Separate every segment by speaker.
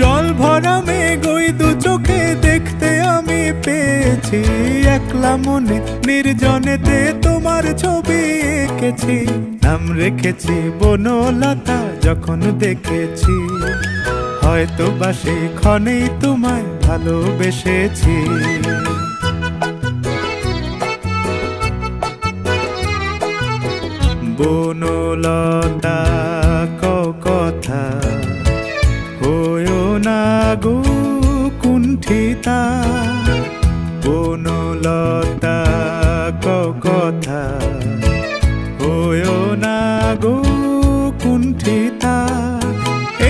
Speaker 1: জল ভরা মেঘ ওই দু চোখে দেখতে আমি পেয়েছি, একলা মনে নির্জনেতে তোমার ছবি এঁকেছি। নাম রেখেছি বনলতা যখন দেখেছি, হয়তো বা সেই ক্ষণেই তোমায় ভালোবেসেছি। বনলতা কথা হয়ো না গো কুণ্ঠিতা, বনলতা কথা হয়ো না গো কুণ্ঠিতা।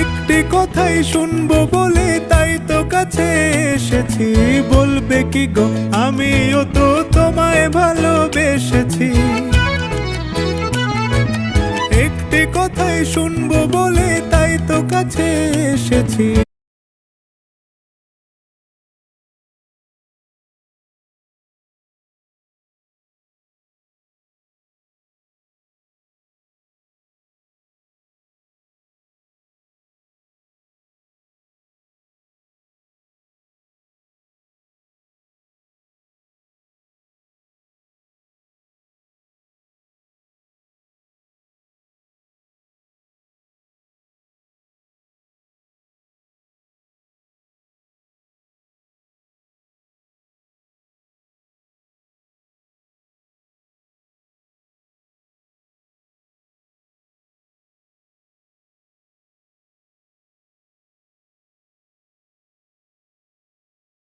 Speaker 1: একটি কথাই শুনবো বলে তাই তো কাছে এসেছি, বলবে কি গো আমিও তো তোমায় ভালোবেসেছি। একটি কথাই শুনবো বলে তাই তো কাছে এসেছি,